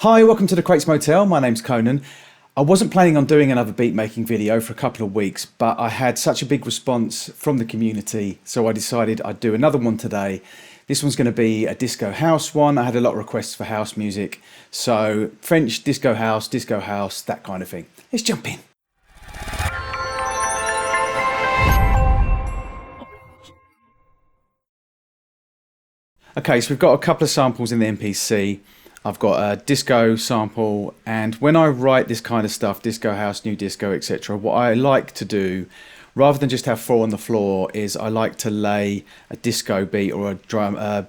Hi, welcome to the Crates Motel. My name's Conan. I wasn't planning on doing another beat making video for a couple of weeks, but I had such a big response from the community, so I decided I'd do another one today. This one's going to be a disco house one. I had a lot of requests for house music, so French disco house, that kind of thing. Let's jump in. Okay, so we've got a couple of samples in the MPC. I've got a disco sample, and when I write this kind of stuff, disco house, new disco, etc., what I like to do, rather than just have four on the floor, is I like to lay a disco beat or a drum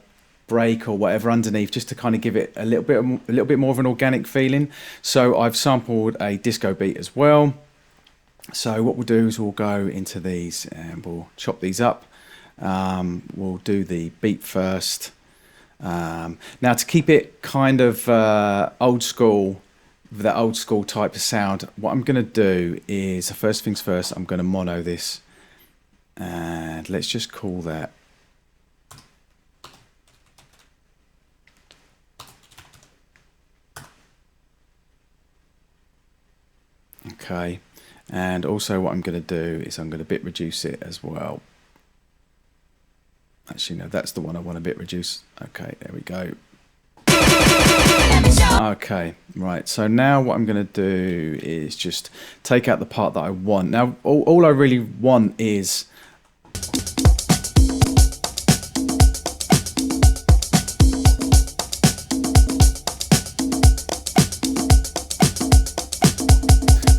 break or whatever underneath, just to kind of give it a little bit more of an organic feeling. So I've sampled a disco beat as well. So what we'll do is we'll go into these and we'll chop these up. We'll do the beat first. Now, to keep it kind of old school, with that old school type of sound, what I'm going to do is, first things first, I'm going to mono this, and let's just call that okay. And also what I'm going to do is I'm going to bit reduce it as well. Actually, no, that's the one I want to bit reduce. Okay, there we go. Okay, right. So now what I'm going to do is just take out the part that I want. Now, all I really want is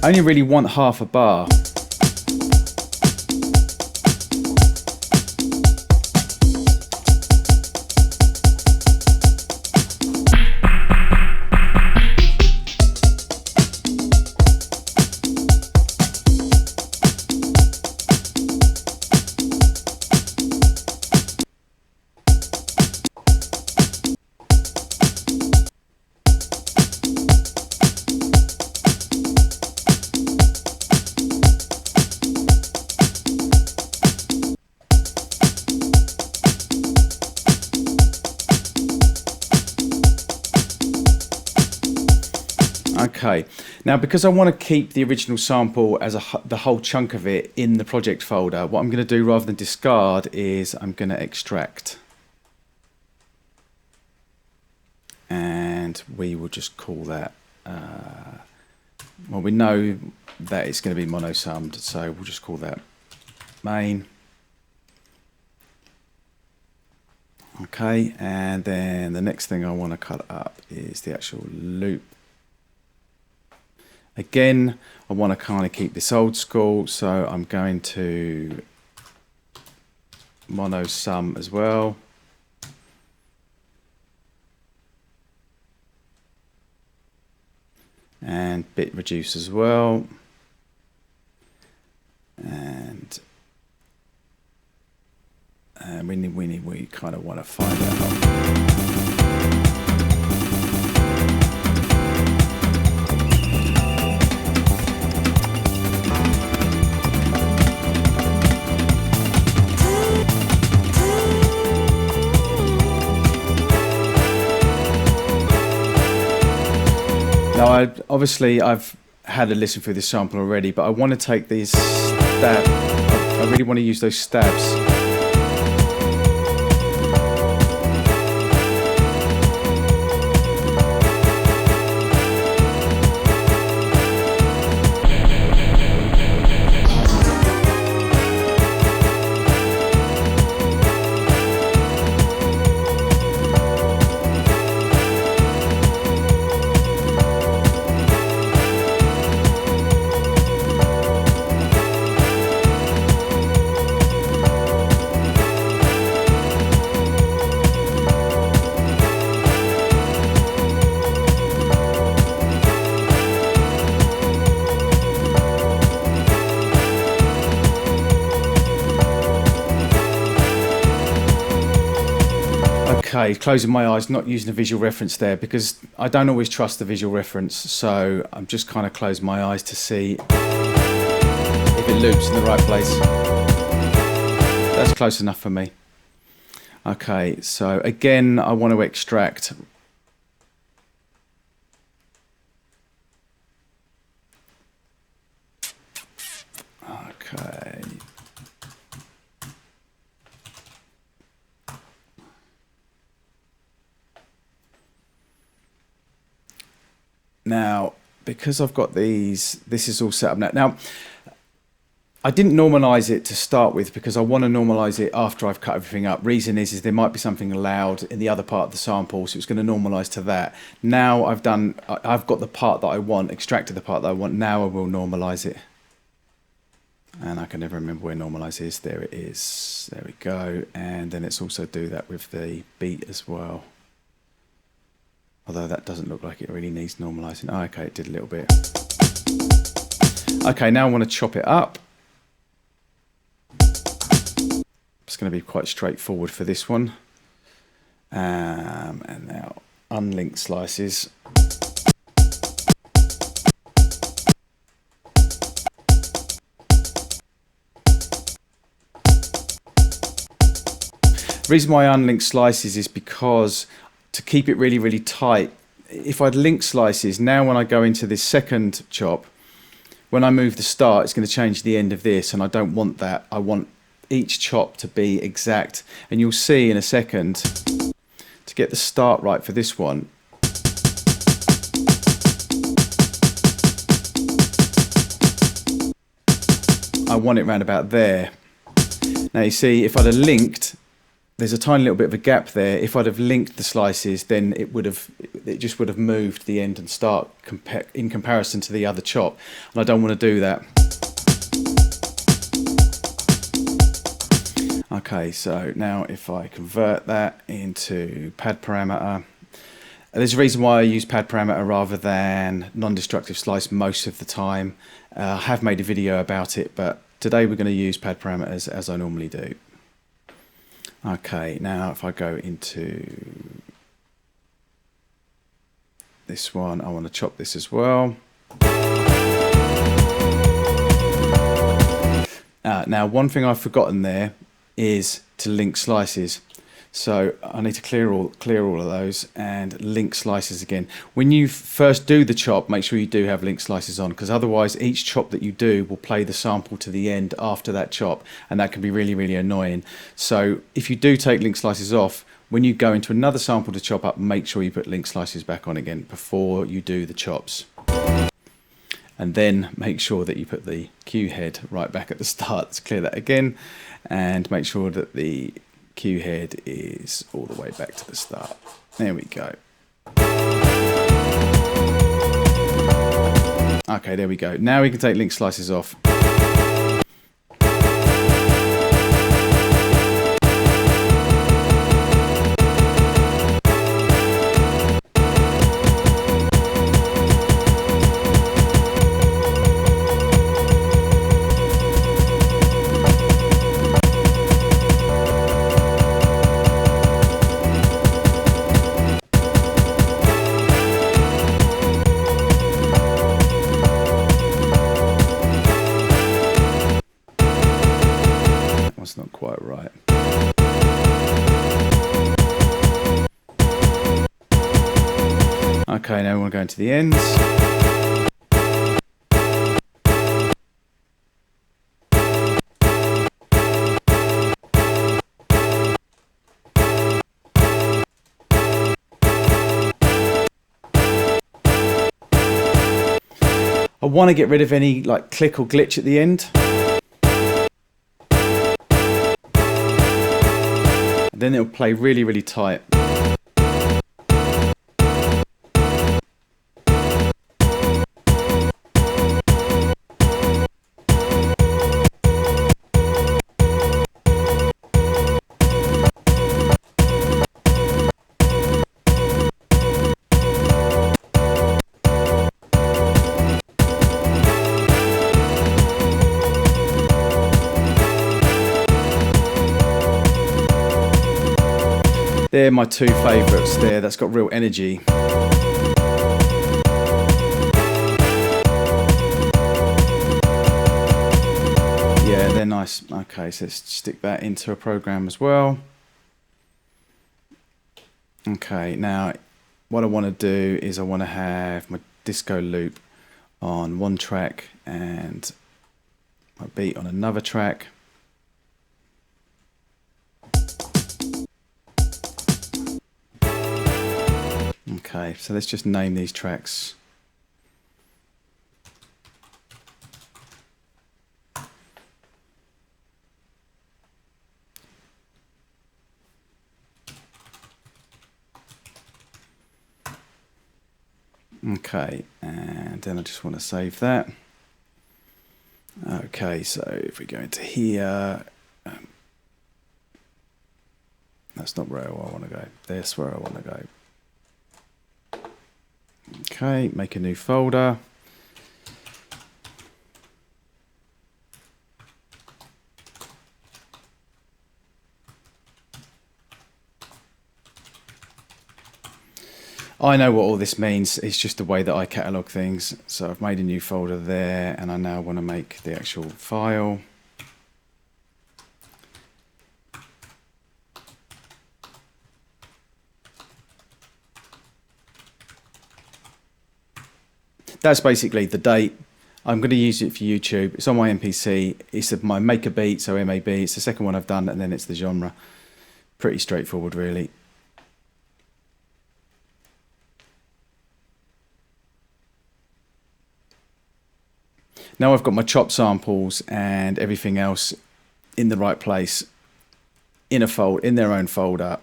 I only really want half a bar. Okay, now because I want to keep the original sample as the whole chunk of it in the project folder, what I'm going to do rather than discard is I'm going to extract. And we will just call that, well, we know that it's going to be mono-summed, so we'll just call that main. Okay, and then the next thing I want to cut up is the actual loop. Again, I want to kind of keep this old school, so I'm going to mono sum as well. And bit reduce as well. And we kind of want to find that out. Now, obviously I've had a listen through this sample already, but I want to take these stabs. I really want to use those stabs. Okay, closing my eyes, not using a visual reference there because I don't always trust the visual reference, so I'm just kind of closing my eyes to see if it loops in the right place. That's close enough for me. Okay, so again, I want to extract Now, because I've got these, this is all set up now. Now, I didn't normalize it to start with because I want to normalize it after I've cut everything up. Reason is there might be something loud in the other part of the sample, so it's going to normalize to that. Now I've got the part that I want, extracted the part that I want. Now I will normalize it. And I can never remember where normalize is. There it is. There we go. And then let's also do that with the beat as well. Although that doesn't look like it really needs normalizing. Oh, okay, it did a little bit. Okay, now I want to chop it up. It's going to be quite straightforward for this one. And now unlink slices. The reason why I unlink slices is because to keep it really, really tight, if I'd link slices, now when I go into this second chop, when I move the start, it's going to change the end of this, and I don't want that. I want each chop to be exact, and you'll see in a second, to get the start right for this one, I want it round about there. Now you see, if I'd have linked, there's a tiny little bit of a gap there. If I'd have linked the slices, then it just would have moved the end and start in comparison to the other chop, and I don't want to do that. Okay, so now if I convert that into pad parameter, there's a reason why I use pad parameter rather than non-destructive slice most of the time. I have made a video about it, but today we're going to use pad parameters as I normally do. Okay, now if I go into this one, I want to chop this as well. Now, one thing I've forgotten there is to link slices. So I need to clear all of those and link slices again. When you first do the chop, make sure you do have link slices on, because otherwise each chop that you do will play the sample to the end after that chop, and that can be really, really annoying. So if you do take link slices off, when you go into another sample to chop up, make sure you put link slices back on again before you do the chops. And then make sure that you put the cue head right back at the start. Let's clear that again, and make sure that the cue head is all the way back to the start. There we go. Okay, there we go. Now we can take link slices off. That's not quite right. Okay, now we want to go into the ends. I want to get rid of any like click or glitch at the end. Then it'll play really, really tight. They're my two favourites there, that's got real energy. Yeah, they're nice. Okay, so let's stick that into a program as well. Okay, now what I want to do is I want to have my disco loop on one track and my beat on another track. Okay, so let's just name these tracks Okay, and then I just want to save that. Okay, so if we go into here, that's not where I want to go. That's where I want to go. Okay, make a new folder. I know what all this means. It's just the way that I catalog things. So I've made a new folder there, and I now want to make the actual file. That's basically the date. I'm going to use it for YouTube. It's on my MPC. It's my Make a Beat, so MAB. It's the second one I've done, and then it's the genre. Pretty straightforward, really. Now I've got my chop samples and everything else in the right place, in their own folder.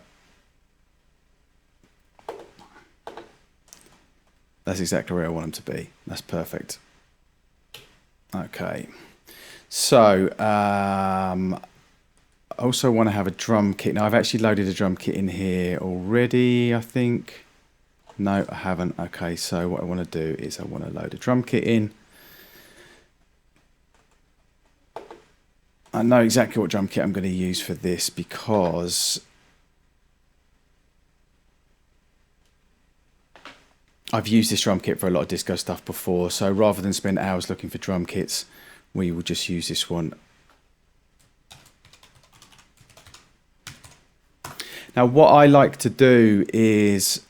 That's exactly where I want them to be. That's perfect. Okay, so I also want to have a drum kit. Now I've actually loaded a drum kit in here already, I think. No, I haven't. Okay, so what I want to do is I want to load a drum kit in. I know exactly what drum kit I'm going to use for this because I've used this drum kit for a lot of disco stuff before, so rather than spend hours looking for drum kits, we will just use this one. Now what I like to do is,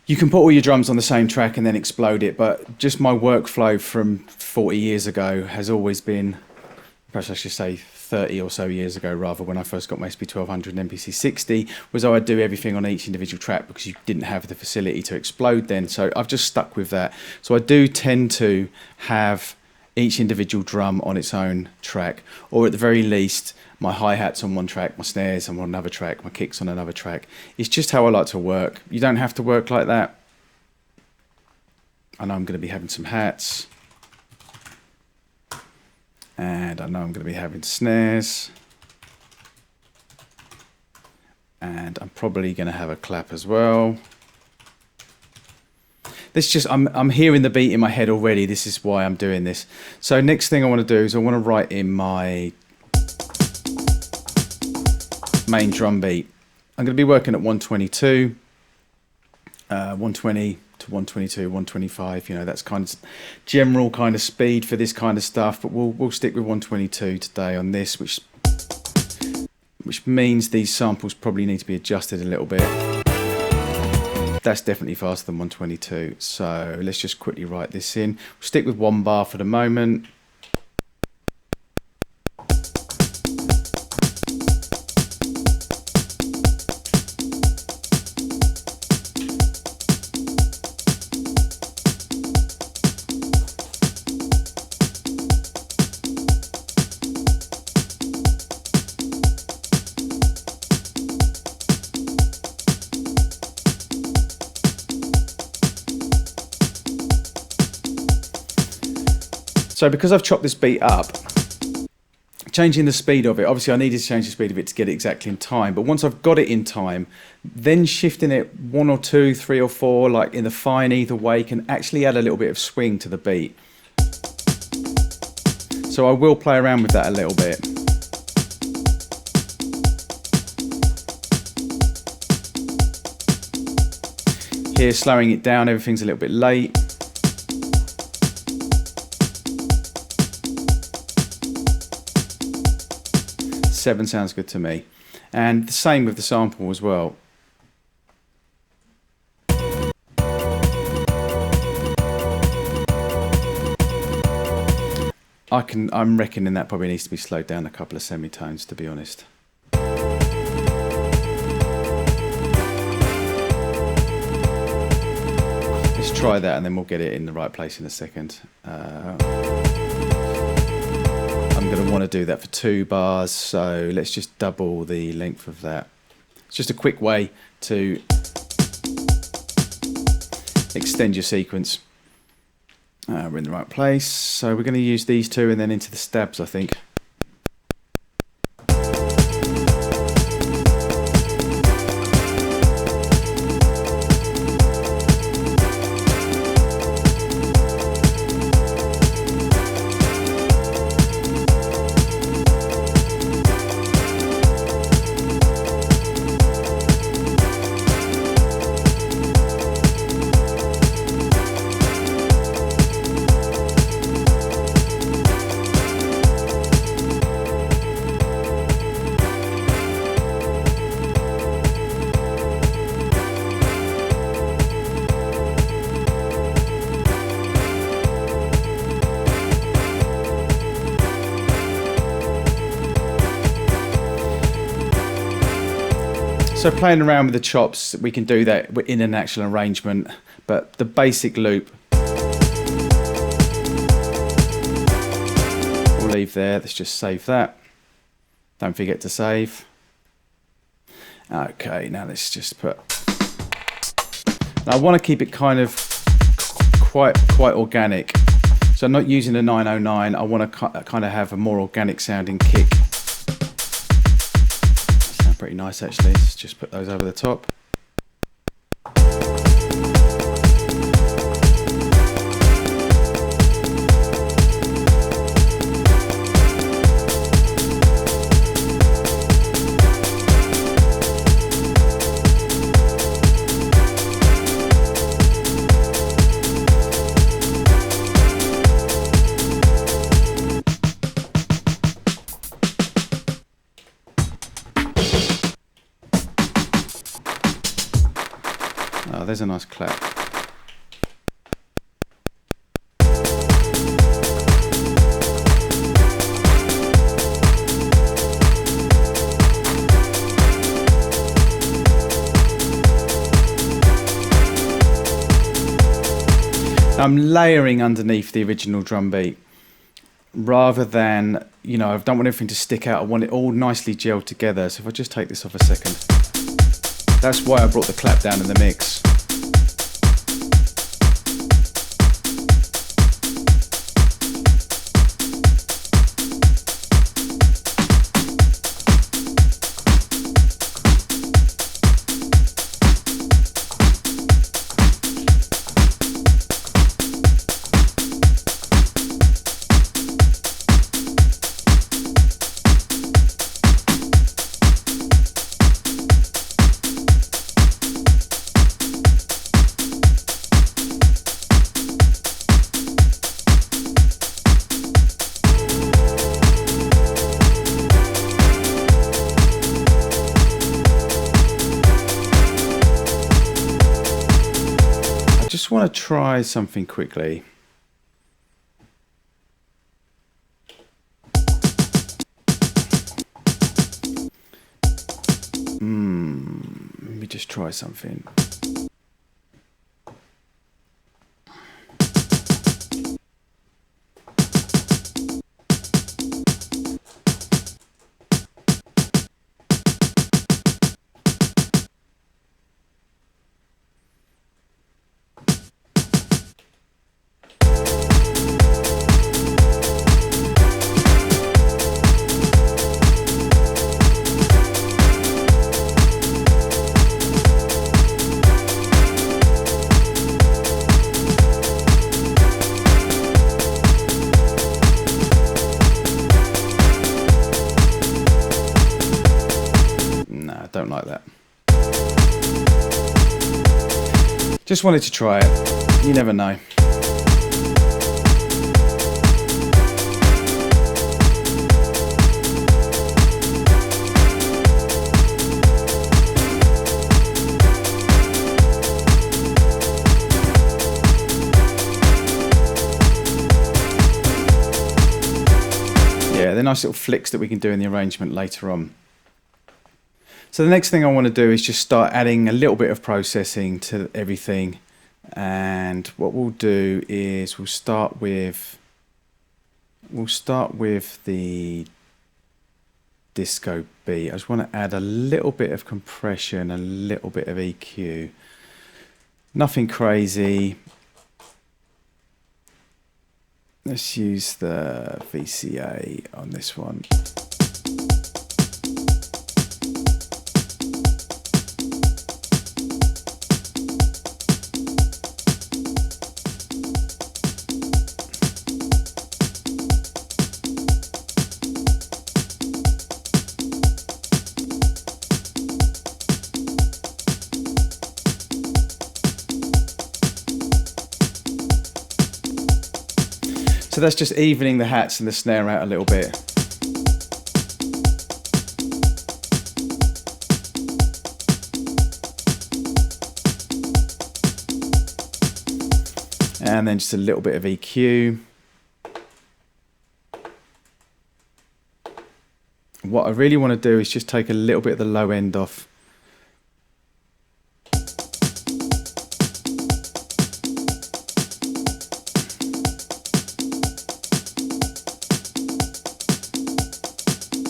you can put all your drums on the same track and then explode it, but just my workflow from 40 years ago has always been, perhaps I should say 30 or so years ago rather, when I first got my SP1200 and MPC 60, was I would do everything on each individual track because you didn't have the facility to explode then. So I've just stuck with that. So I do tend to have each individual drum on its own track, or at the very least my hi-hats on one track, my snares on another track, my kicks on another track. It's just how I like to work. You don't have to work like that. I know I'm going to be having some hats, and I know I'm going to be having snares, and I'm probably going to have a clap as well. This just, I'm hearing the beat in my head already. This is why I'm doing this. So next thing I want to do is I want to write in my main drum beat. I'm going to be working at 122, 120 to 122, 125. You know, that's kind of general kind of speed for this kind of stuff. But we'll stick with 122 today on this, which means these samples probably need to be adjusted a little bit. That's definitely faster than 122. So let's just quickly write this in. We'll stick with 1 bar for the moment. So because I've chopped this beat up, changing the speed of it, obviously I needed to change the speed of it to get it exactly in time, but once I've got it in time, then shifting it 1 or 2, 3 or 4, like in the fine either way, can actually add a little bit of swing to the beat. So I will play around with that a little bit. Here, slowing it down, everything's a little bit late. Seven sounds good to me, and the same with the sample as well. I'm reckoning that probably needs to be slowed down a couple of semitones, to be honest. Let's try that and then we'll get it in the right place in a second. I'm going to want to do that for 2 bars, so let's just double the length of that. It's just a quick way to extend your sequence. We're in the right place, so we're going to use these two and then into the stabs, I think. So playing around with the chops, we can do that in an actual arrangement, but the basic loop we'll leave there. Let's just save that. Don't forget to save. Okay, now let's just put... Now I want to keep it kind of quite organic. So I'm not using a 909, I want to kind of have a more organic sounding kick. Pretty nice actually. Let's just put those over the top. Oh, there's a nice clap. I'm layering underneath the original drum beat rather than, you know, I don't want everything to stick out. I want it all nicely gelled together. So if I just take this off a second, that's why I brought the clap down in the mix. I want to try something quickly. Let me just try something. Don't like that. Just wanted to try it. You never know. Yeah, they're nice little flicks that we can do in the arrangement later on. So the next thing I want to do is just start adding a little bit of processing to everything, and what we'll do is we'll start with the disco beat. I just want to add a little bit of compression, a little bit of EQ. Nothing crazy. Let's use the VCA on this one. So that's just evening the hats and the snare out a little bit. And then just a little bit of EQ. What I really want to do is just take a little bit of the low end off.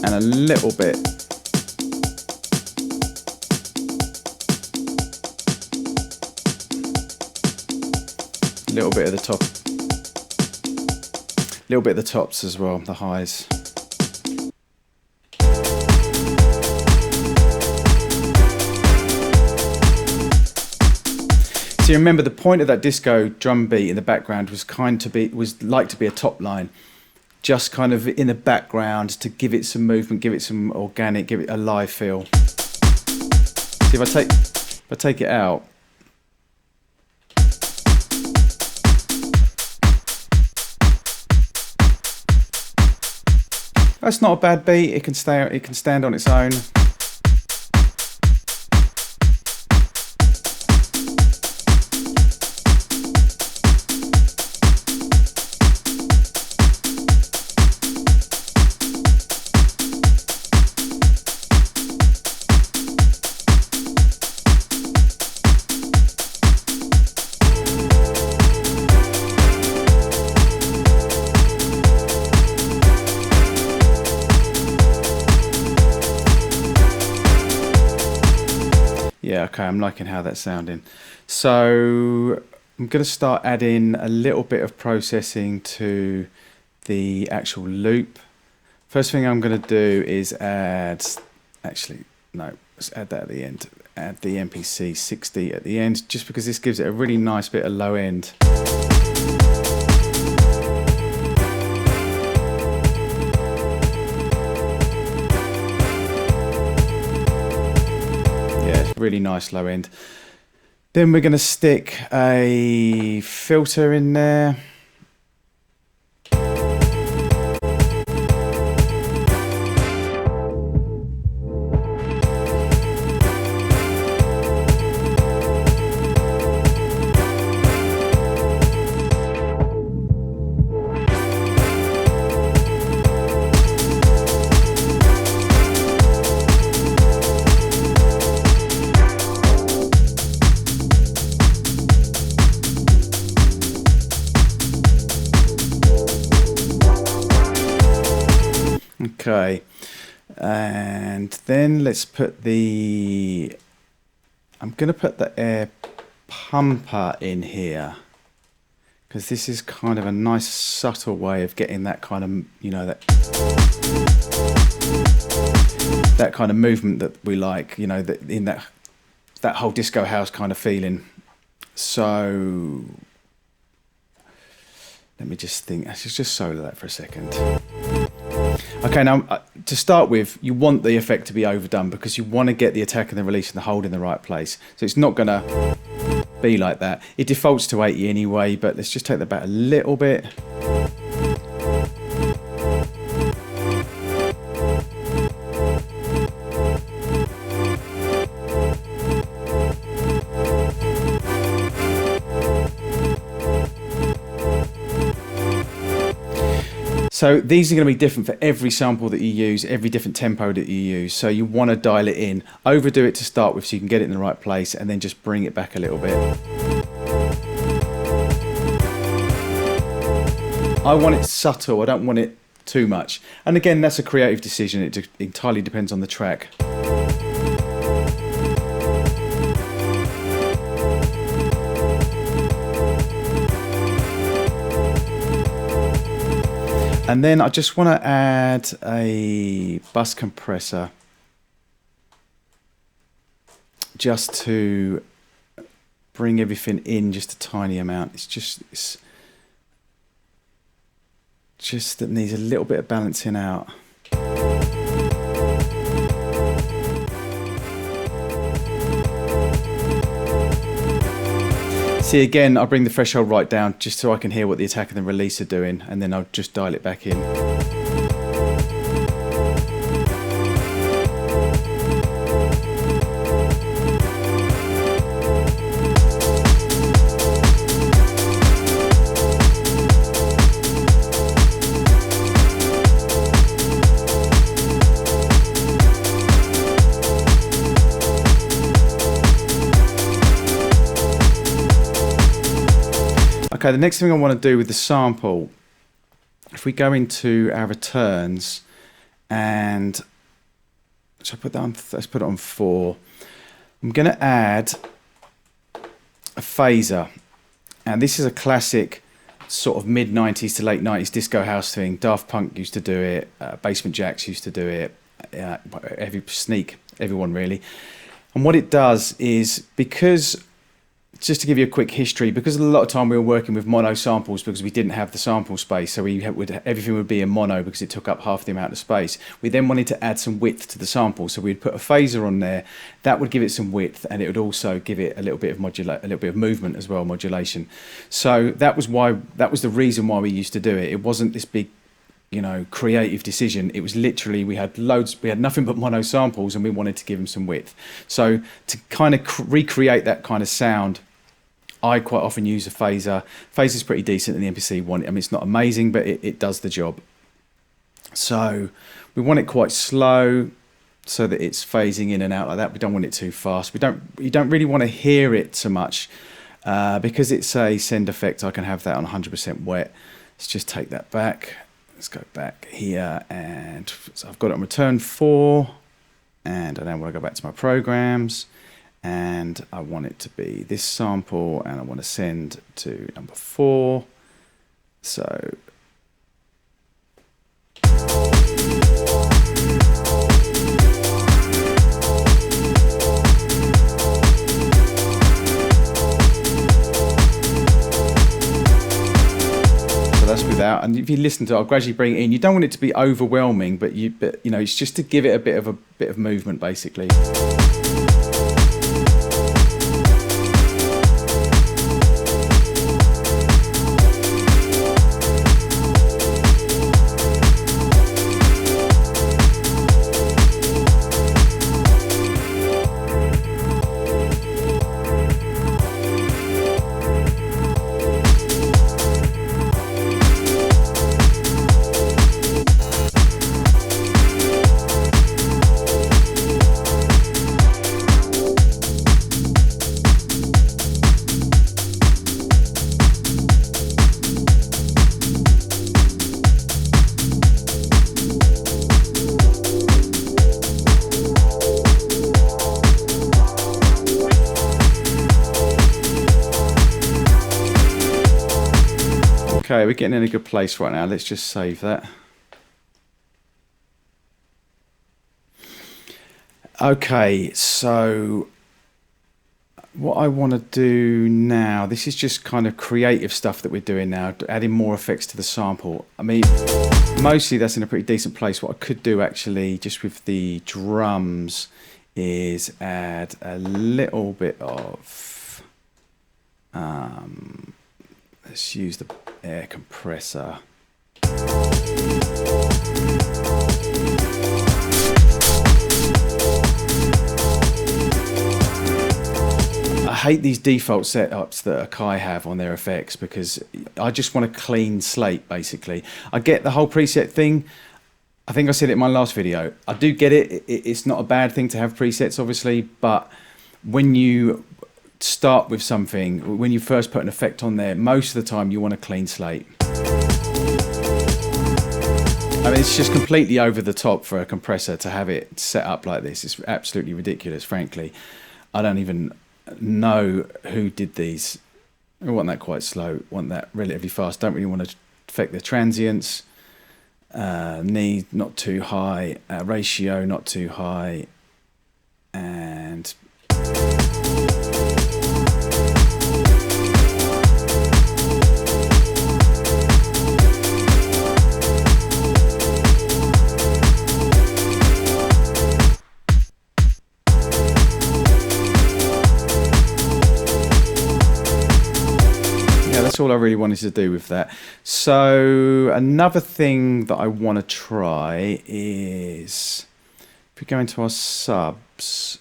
And a little bit. A little bit of the top. A little bit of the tops as well, the highs. So you remember the point of that disco drum beat in the background was like to be a top line. Just kind of in the background to give it some movement, give it some organic, give it a live feel. See, if I take it out, that's not a bad beat. It can stand on its own. Yeah, okay, I'm liking how that's sounding. So I'm going to start adding a little bit of processing to the actual loop. First thing I'm going to do is let's add that at the end. Add the MPC 60 at the end, just because this gives it a really nice bit of low end. Really nice low end. Then we're going to stick a filter in there. Okay, and then let's put I'm going to put the air pumper in here, because this is kind of a nice subtle way of getting that kind of, you know, that kind of movement that we like, you know, in that whole disco house kind of feeling. So let me just think, let's just solo that for a second. Okay, now to start with, you want the effect to be overdone because you want to get the attack and the release and the hold in the right place. So it's not going to be like that. It defaults to 80 anyway, but let's just take that back a little bit. So these are going to be different for every sample that you use, every different tempo that you use. So you want to dial it in, overdo it to start with so you can get it in the right place, and then just bring it back a little bit. I want it subtle, I don't want it too much. And again, that's a creative decision. It entirely depends on the track. And then I just want to add a bus compressor just to bring everything in just a tiny amount. It's just that needs a little bit of balancing out. See, again, I bring the threshold right down just so I can hear what the attack and the release are doing, and then I'll just dial it back in. Okay, the next thing I want to do with the sample, if we go into our returns and should I put that on, let's put it on 4. I'm going to add a phaser, and this is a classic sort of mid-90s to late 90s disco house thing. Daft Punk used to do it, Basement Jaxx used to do it, everyone really. And what it does is, because just to give you a quick history, because a lot of time we were working with mono samples because we didn't have the sample space, so everything would be in mono because it took up half the amount of space. We then wanted to add some width to the sample, so we'd put a phaser on there that would give it some width, and it would also give it a little bit of movement as well, modulation. So that was the reason why we used to do it. It wasn't this big, you know, creative decision. It was literally we had nothing but mono samples, and we wanted to give them some width. So to kind of recreate that kind of sound, I quite often use a phaser. Phaser's pretty decent in the MPC One. I mean, it's not amazing, but it does the job. So we want it quite slow so that it's phasing in and out like that. We don't want it too fast. You don't really want to hear it so much because it's a send effect. I can have that on 100% wet. Let's just take that back. Let's go back here, and so I've got it on return 4, and I then want to go back to my programs. And I want it to be this sample, and I want to send to number 4. So that's without, and if you listen to it, I'll gradually bring it in. You don't want it to be overwhelming, but you know, it's just to give it a bit of movement, basically. Okay, we're getting in a good place right now. Let's just save that. Okay, so what I want to do now, this is just kind of creative stuff that we're doing now, adding more effects to the sample. I mean, mostly that's in a pretty decent place. What I could do actually, just with the drums, is add a little bit of, let's use the air compressor. I hate these default setups that Akai have on their effects because I just want a clean slate, basically. I get the whole preset thing. I think I said it in my last video. I do get it. It's not a bad thing to have presets, obviously, but when you start with something, when you first put an effect on there, most of the time you want a clean slate. I mean, it's just completely over the top for a compressor to have it set up like this. It's absolutely ridiculous, frankly. I don't even know who did these. I want that quite slow, want that relatively fast. Don't really want to affect the transients. Need not too high, ratio not too high, and all I really wanted to do with that. So another thing that I want to try is, if we go into our subs,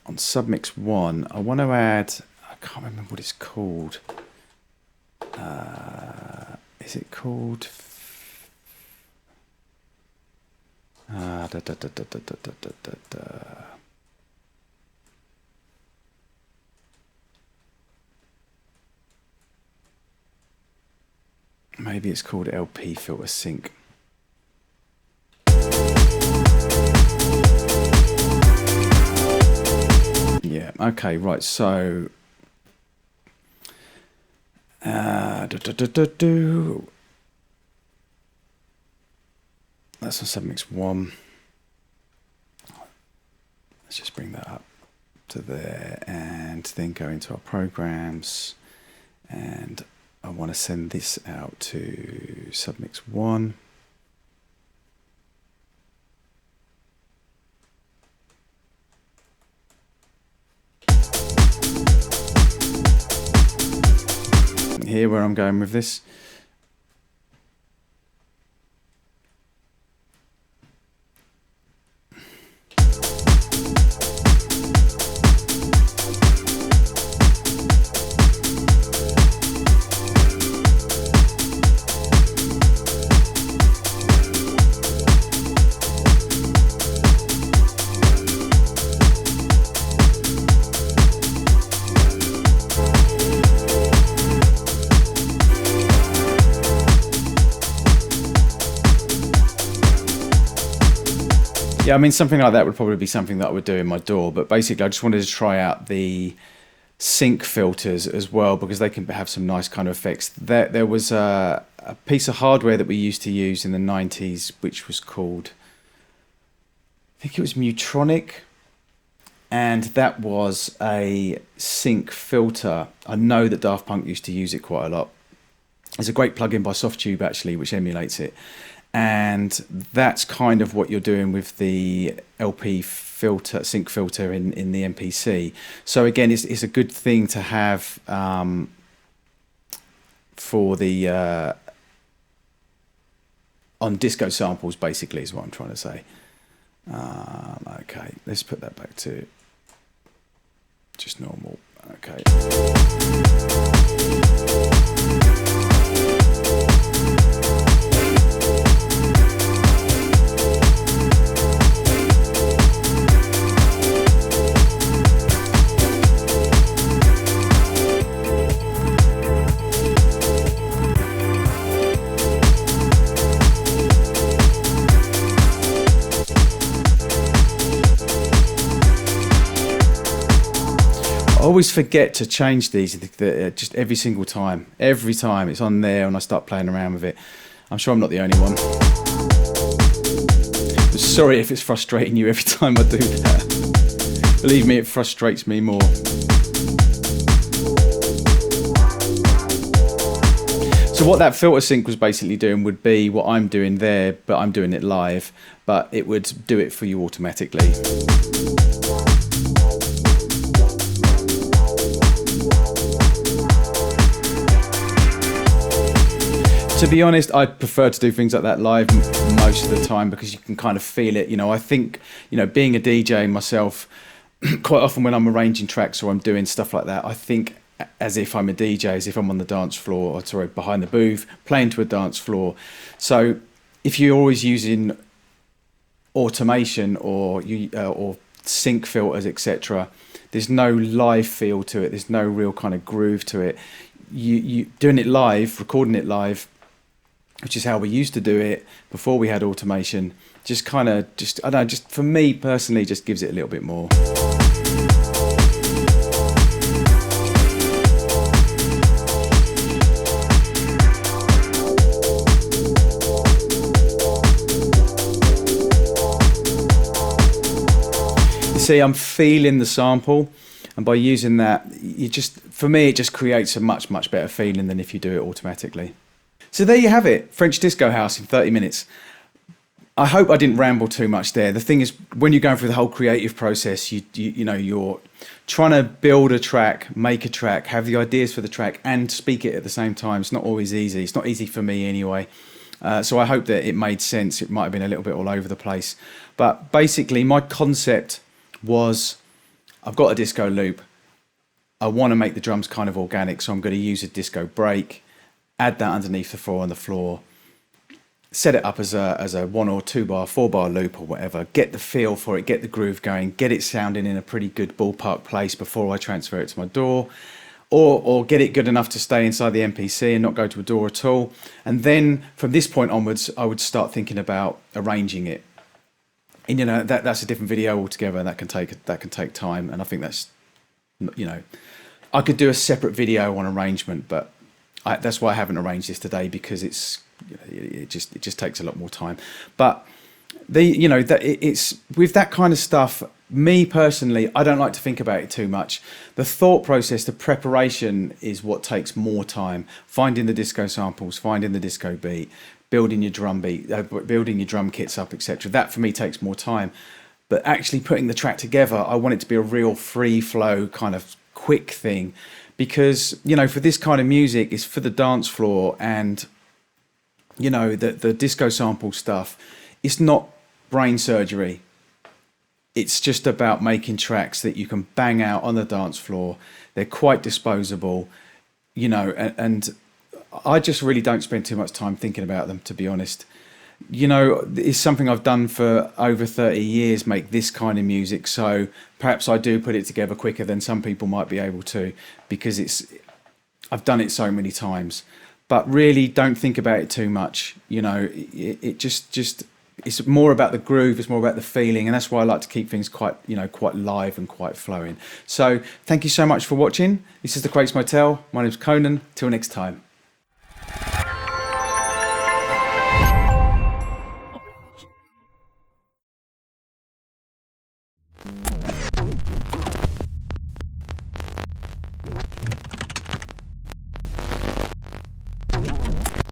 on Submix 1, I want to add, I can't remember what it's called. Is it called? Maybe it's called LP filter sync. Yeah, okay, right, so that's on Submix 1. Let's just bring that up to there and then go into our programs, and I want to send this out to Submix 1. Here where I'm going with this. Yeah, I mean, something like that would probably be something that I would do in my DAW, but basically I just wanted to try out the sync filters as well, because they can have some nice kind of effects. There was a piece of hardware that we used to use in the 90s, which was called, I think it was Mutronic, and that was a sync filter. I know that Daft Punk used to use it quite a lot. There's a great plugin by Softube actually, which emulates it. And that's kind of what you're doing with the LP filter, sync filter in the MPC. So again, it's a good thing to have for the on disco samples, basically, is what I'm trying to say. Okay, let's put that back to just normal. Okay. I always forget to change these just every single time. Every time it's on there and I start playing around with it. I'm sure I'm not the only one. But sorry if it's frustrating you every time I do that. Believe me, it frustrates me more. So what that filter sync was basically doing would be what I'm doing there, but I'm doing it live, but it would do it for you automatically. To be honest, I prefer to do things like that live most of the time, because you can kind of feel it. You know, I think, you know, being a DJ myself, quite often when I'm arranging tracks or I'm doing stuff like that, I think as if I'm a DJ, as if I'm on the dance floor, or sorry, behind the booth, playing to a dance floor. So if you're always using automation or sync filters, etc., there's no live feel to it. There's no real kind of groove to it. You doing it live, recording it live, which is how we used to do it before we had automation, just kind of, I don't know, just for me personally, just gives it a little bit more. see, I'm feeling the sample, and by using that, for me, it just creates a much better feeling than if you do it automatically. So there you have it, French disco house in 30 minutes. I hope I didn't ramble too much there. The thing is, when you're going through the whole creative process, you know, you're trying to build a track, make a track, have the ideas for the track, and speak it at the same time. It's not always easy. It's not easy for me anyway. So I hope that it made sense. It might have been a little bit all over the place. But basically, my concept was, I've got a disco loop. I want to make the drums kind of organic, so I'm going to use a disco break, add that underneath the floor on the floor, set it up as a 1 or 2 bar, 4 bar loop or whatever, get the feel for it, get the groove going, get it sounding in a pretty good ballpark place before I transfer it to my DAW, or get it good enough to stay inside the MPC and not go to a DAW at all. And then from this point onwards, I would start thinking about arranging it. And you know, that's a different video altogether, and that can take time. And I think that's, you know, I could do a separate video on arrangement, but that's why I haven't arranged this today, because it just takes a lot more time. But it's with that kind of stuff, me personally, I don't like to think about it too much. The thought process, the preparation is what takes more time. Finding the disco samples, finding the disco beat, building your drum beat, building your drum kits up, etc. That for me takes more time. But actually putting the track together, I want it to be a real free flow kind of quick thing, because, you know, for this kind of music, it's for the dance floor, and you know, the disco sample stuff, it's not brain surgery. It's just about making tracks that you can bang out on the dance floor. They're quite disposable, you know, and I just really don't spend too much time thinking about them, to be honest. You know, it's something I've done for over 30 years, make this kind of music, so perhaps I do put it together quicker than some people might be able to, because I've done it so many times. But really, don't think about it too much. You know, it just it's more about the groove, it's more about the feeling, and that's why I like to keep things quite live and quite flowing. So thank you so much for watching. This is the Crates Motel. My name's Conan. Till next time.